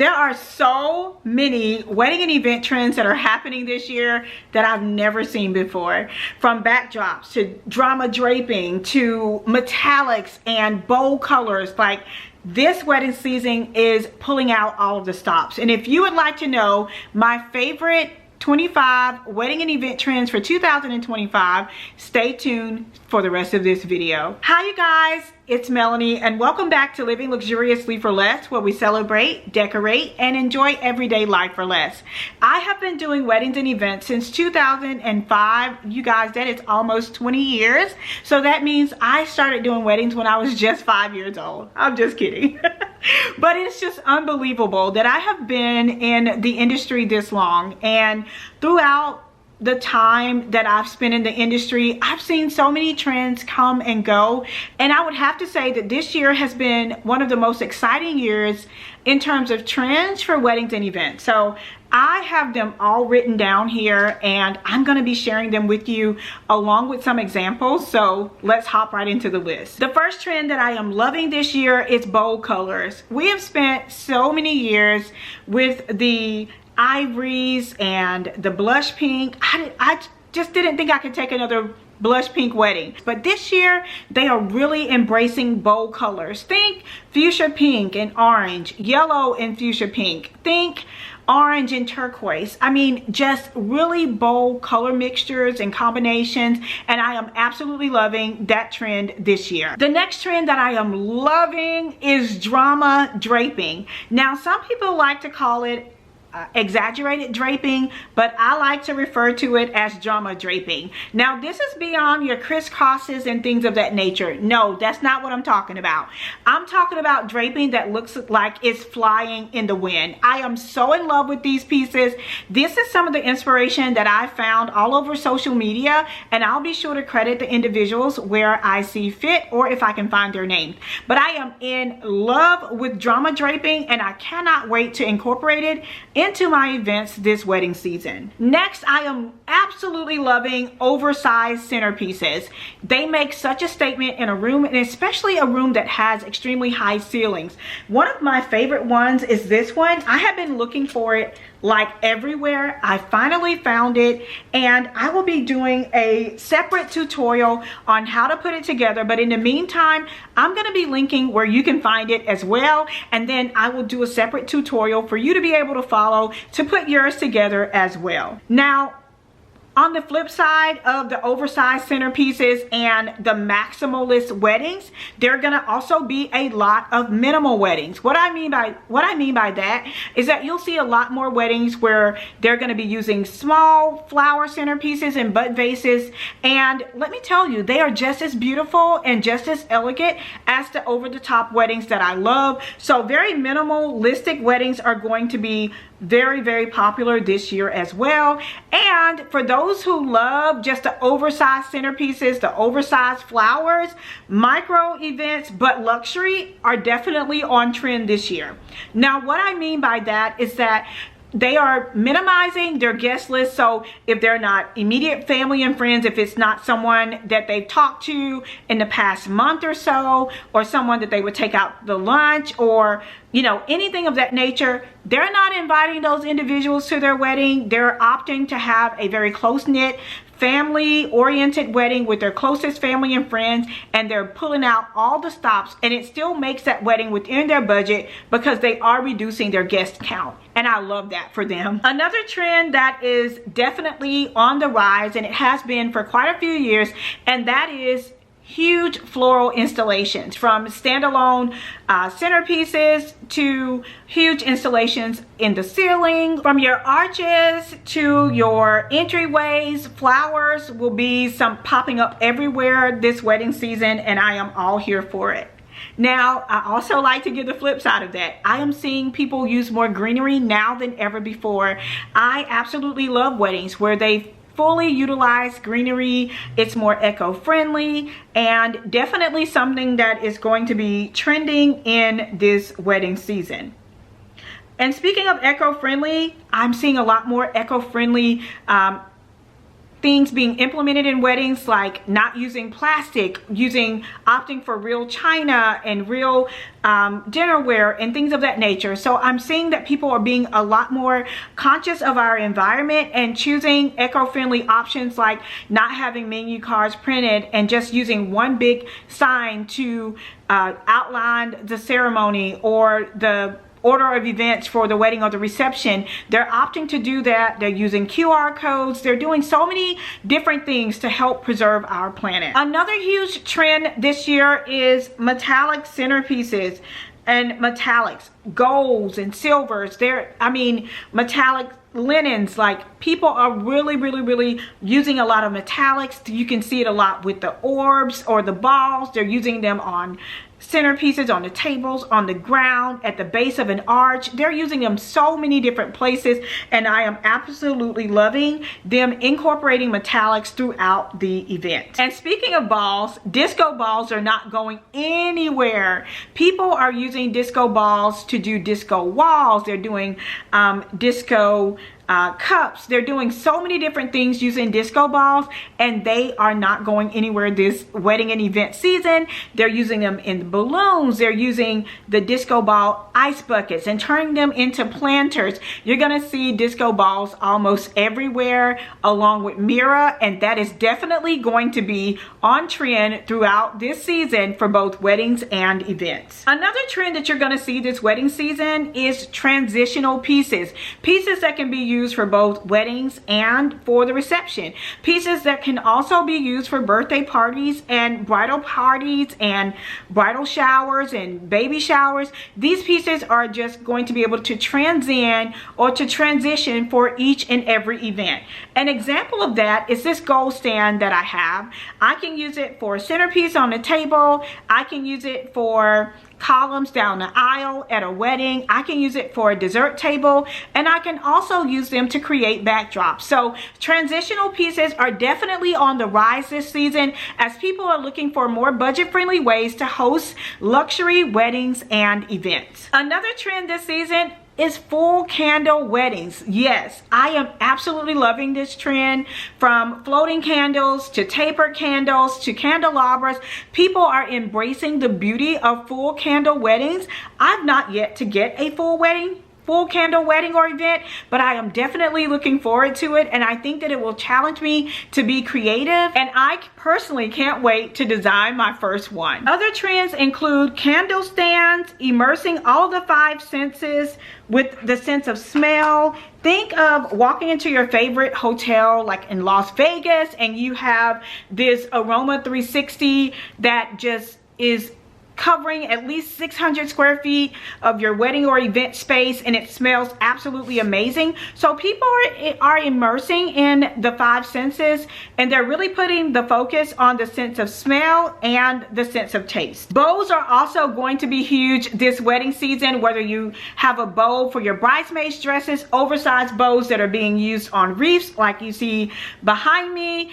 There are so many wedding and event trends that are happening this year that I've never seen before. From backdrops to drama draping to metallics and bold colors. Like, this wedding season is pulling out all of the stops. And if you would like to know my favorite 25 wedding and event trends for 2025, stay tuned for the rest of this video. Hi you guys, it's Melanie and welcome back to Living Luxuriously for Less, where we celebrate, decorate, and enjoy everyday life for less. I have been doing weddings and events since 2005. You guys, that is almost 20 years. So that means I started doing weddings when I was just 5 years old. I'm just kidding. But it's just unbelievable that I have been in the industry this long, and throughout the time that I've spent in the industry, I've seen so many trends come and go, and I would have to say that this year has been one of the most exciting years in terms of trends for weddings and events. So I have them all written down here and I'm going to be sharing them with you along with some examples. So let's hop right into the list. The first trend that I am loving this year is bold colors. We have spent so many years with the ivories and the blush pink. I just didn't think I could take another blush pink wedding, but this year they are really embracing bold colors. Think fuchsia pink and orange, yellow and fuchsia pink, think orange and turquoise. I mean, just really bold color mixtures and combinations, and I am absolutely loving that trend this year. The next trend that I am loving is drama draping. Now, some people like to call it exaggerated draping, but I like to refer to it as drama draping. Now, this is beyond your crisscrosses and things of that nature. No, that's not what I'm talking about. I'm talking about draping that looks like it's flying in the wind. I am so in love with these pieces. This is some of the inspiration that I found all over social media, and I'll be sure to credit the individuals where I see fit or if I can find their names. But I am in love with drama draping, and I cannot wait to incorporate it into my events this wedding season. Next, I am absolutely loving oversized centerpieces. They make such a statement in a room, and especially a room that has extremely high ceilings. One of my favorite ones is this one. I have been looking for it like everywhere. I finally found it, and I will be doing a separate tutorial on how to put it together. But in the meantime, I'm going to be linking where you can find it as well, and then I will do a separate tutorial for you to be able to follow to put yours together as well. Now, on the flip side of the oversized centerpieces and the maximalist weddings, there are going to also be a lot of minimal weddings. What I mean by that is that you'll see a lot more weddings where they're going to be using small flower centerpieces and bud vases, and let me tell you, they are just as beautiful and just as elegant as the over-the-top weddings that I love. So very minimalistic weddings are going to be very, very popular this year as well. And for those who love just the oversized centerpieces, the oversized flowers, micro events but luxury are definitely on trend this year. Now, what I mean by that is that they are minimizing their guest list. So if they're not immediate family and friends, if it's not someone that they've talked to in the past month or so, or someone that they would take out to lunch, or you know, anything of that nature, they're not inviting those individuals to their wedding. They're opting to have a very close-knit, family-oriented wedding with their closest family and friends, and they're pulling out all the stops, and it still makes that wedding within their budget because they are reducing their guest count, and I love that for them. Another trend that is definitely on the rise, and it has been for quite a few years, and that is huge floral installations, from standalone centerpieces to huge installations in the ceiling. From your arches to your entryways, flowers will be some popping up everywhere this wedding season, and I am all here for it. Now, I also like to give the flip side of that. I am seeing people use more greenery now than ever before. I absolutely love weddings where they fully utilize greenery. It's more eco-friendly, and definitely something that is going to be trending in this wedding season. And speaking of eco-friendly, I'm seeing a lot more eco-friendly things being implemented in weddings, like not using plastic, opting for real china and real dinnerware and things of that nature. So I'm seeing that people are being a lot more conscious of our environment and choosing eco-friendly options, like not having menu cards printed and just using one big sign to outline the ceremony or the order of events for the wedding or the reception. They're opting to do that. They're using QR codes. They're doing so many different things to help preserve our planet. Another huge trend this year is metallic centerpieces and metallics, golds and silvers. Metallic linens. Like, people are really using a lot of metallics. You can see it a lot with the orbs or the balls. They're using them on centerpieces, on the tables, on the ground, at the base of an arch. They're using them so many different places, and I am absolutely loving them incorporating metallics throughout the event. And speaking of balls, disco balls are not going anywhere. People are using disco balls to do disco walls. They're doing disco cups. They're doing so many different things using disco balls, and they are not going anywhere this wedding and event season. They're using them in the balloons. They're using the disco ball ice buckets and turning them into planters. You're gonna see disco balls almost everywhere, along with mirror, and that is definitely going to be on trend throughout this season for both weddings and events. Another trend that you're gonna see this wedding season is transitional pieces. Pieces that can be used for both weddings and for the reception. Pieces that can also be used for birthday parties and bridal parties and bridal showers and baby showers. These pieces are just going to be able to transcend or to transition for each and every event. An example of that is this gold stand that I have. I can use it for a centerpiece on the table. I can use it for columns down the aisle at a wedding. I can use it for a dessert table, and I can also use them to create backdrops. So transitional pieces are definitely on the rise this season as people are looking for more budget-friendly ways to host luxury weddings and events. Another trend this season is full candle weddings. Yes, I am absolutely loving this trend. From floating candles to tapered candles to candelabras, people are embracing the beauty of full candle weddings. I've not yet to get a full candle wedding or event, but I am definitely looking forward to it, and I think that it will challenge me to be creative, and I personally can't wait to design my first one. Other trends include candle stands, immersing all the five senses with the sense of smell. Think of walking into your favorite hotel like in Las Vegas, and you have this aroma 360 that just is covering at least 600 square feet of your wedding or event space, and it smells absolutely amazing. So people are immersing in the five senses, and they're really putting the focus on the sense of smell and the sense of taste. Bows are also going to be huge this wedding season, whether you have a bow for your bridesmaids dresses, oversized bows that are being used on wreaths like you see behind me.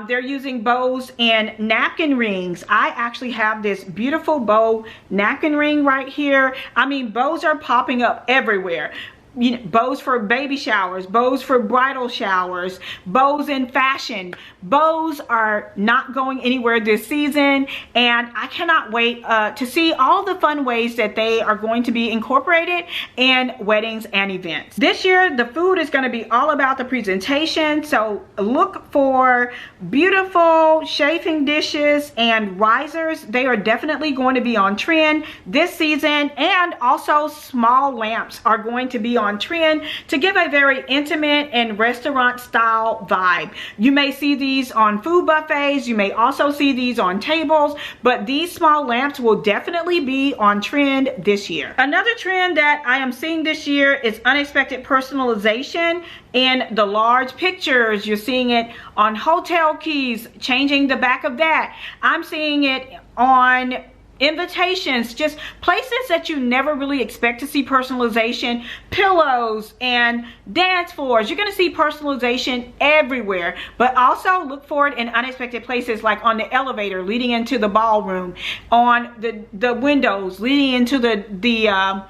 They're using bows and napkin rings. I actually have this beautiful bow napkin ring right here. I mean, bows are popping up everywhere. You know, bows for baby showers, bows for bridal showers, bows in fashion. Bows are not going anywhere this season, and I cannot wait to see all the fun ways that they are going to be incorporated in weddings and events. This year, the food is going to be all about the presentation, so look for beautiful chafing dishes and risers. They are definitely going to be on trend this season, and also small lamps are going to be on trend to give a very intimate and restaurant style vibe. You may see these on food buffets, you may also see these on tables, but these small lamps will definitely be on trend this year. Another trend that I am seeing this year is unexpected personalization in the large pictures. You're seeing it on hotel keys, changing the back of that. I'm seeing it on invitations, just places that you never really expect to see personalization, pillows and dance floors. You're going to see personalization everywhere, but also look for it in unexpected places, like on the elevator leading into the ballroom, on the windows leading into the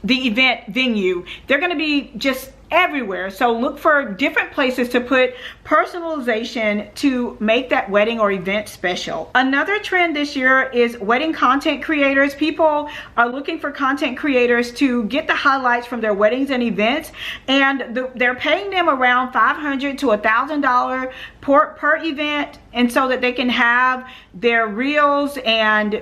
the event venue. They're going to be just everywhere. So look for different places to put personalization to make that wedding or event special. Another trend this year is wedding content creators. People are looking for content creators to get the highlights from their weddings and events, and they're paying them around $500 to $1,000 per event, and so that they can have their reels and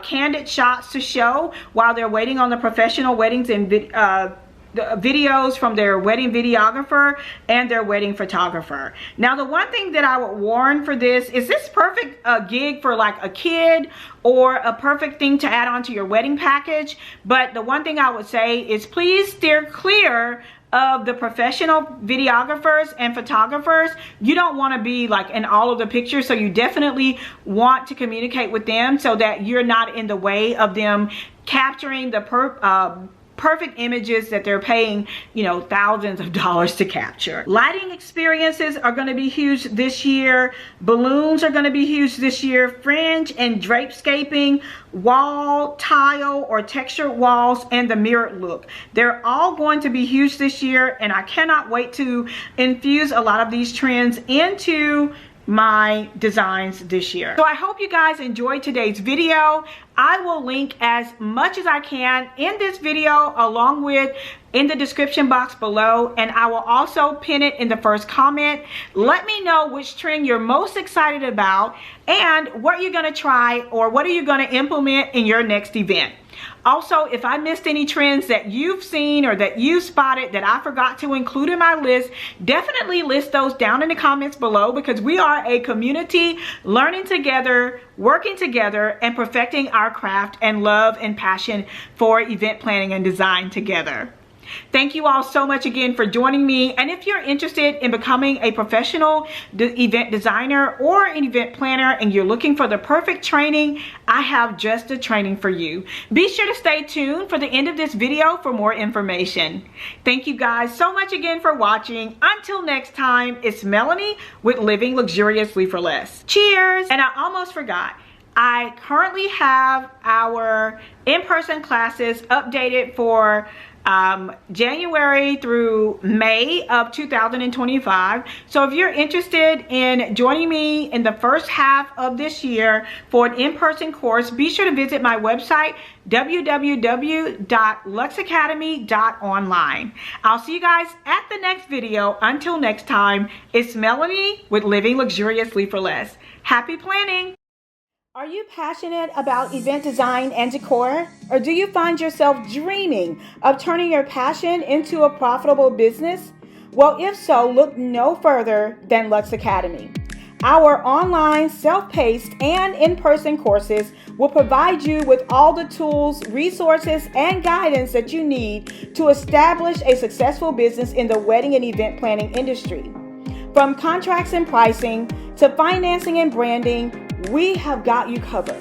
candid shots to show while they're waiting on the professional weddings and the videos from their wedding videographer and their wedding photographer. Now, the one thing that I would warn for this is perfect gig for like a kid or a perfect thing to add on to your wedding package. But the one thing I would say is please steer clear of the professional videographers and photographers. You don't want to be like in all of the pictures, so you definitely want to communicate with them so that you're not in the way of them capturing the perfect images that they're paying, you know, thousands of dollars to capture. Lighting experiences are going to be huge this year. Balloons are going to be huge this year. Fringe and drapescaping, wall, tile, or textured walls, and the mirrored look. They're all going to be huge this year, and I cannot wait to infuse a lot of these trends into my designs this year. So I hope you guys enjoyed today's video. I will link as much as I can in this video along with in the description box below, and I will also pin it in the first comment. Let me know which trend you're most excited about and what you're going to try or what are you going to implement in your next event. Also, if I missed any trends that you've seen or that you spotted that I forgot to include in my list, definitely list those down in the comments below, because we are a community learning together, working together, and perfecting our craft and love and passion for event planning and design together. Thank you all so much again for joining me. And if you're interested in becoming a professional event designer or an event planner and you're looking for the perfect training, I have just the training for you. Be sure to stay tuned for the end of this video for more information. Thank you guys so much again for watching. Until next time, it's Melanie with Living Luxuriously for Less. Cheers! And I almost forgot. I currently have our in-person classes updated for January through May of 2025. So if you're interested in joining me in the first half of this year for an in-person course, be sure to visit my website www.luxacademy.online. I'll see you guys at the next video. Until next time, it's Melanie with Living Luxuriously for Less. Happy planning! Are you passionate about event design and decor? Or do you find yourself dreaming of turning your passion into a profitable business? Well, if so, look no further than Lux Academy. Our online, self-paced, and in-person courses will provide you with all the tools, resources, and guidance that you need to establish a successful business in the wedding and event planning industry. From contracts and pricing to financing and branding, we have got you covered.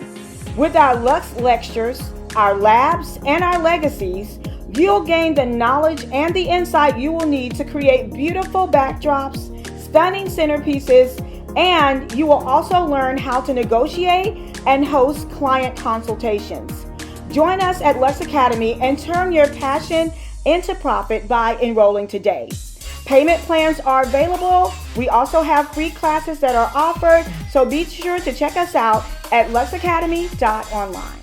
With our Lux lectures, our labs, and our legacies, you'll gain the knowledge and the insight you will need to create beautiful backdrops, stunning centerpieces, and you will also learn how to negotiate and host client consultations. Join us at Lux Academy and turn your passion into profit by enrolling today. Payment plans are available. We also have free classes that are offered, so be sure to check us out at luxacademy.online.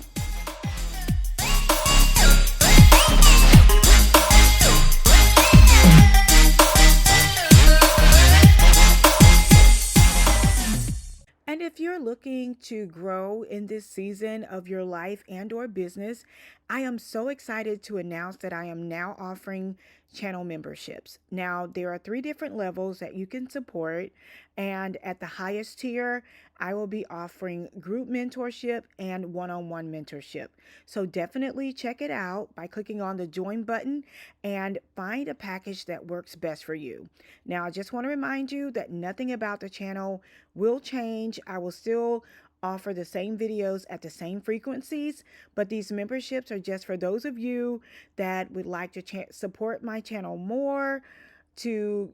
And if you're looking to grow in this season of your life and or business, I am so excited to announce that I am now offering channel memberships. Now, there are 3 different levels that you can support, and at the highest tier, I will be offering group mentorship and one-on-one mentorship. So definitely check it out by clicking on the join button and find a package that works best for you. Now, I just want to remind you that nothing about the channel will change. I will still offer the same videos at the same frequencies, but these memberships are just for those of you that would like to support my channel more, to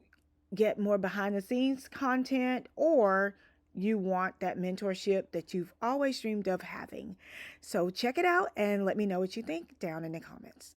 get more behind the scenes content, or you want that mentorship that you've always dreamed of having. So check it out and let me know what you think down in the comments.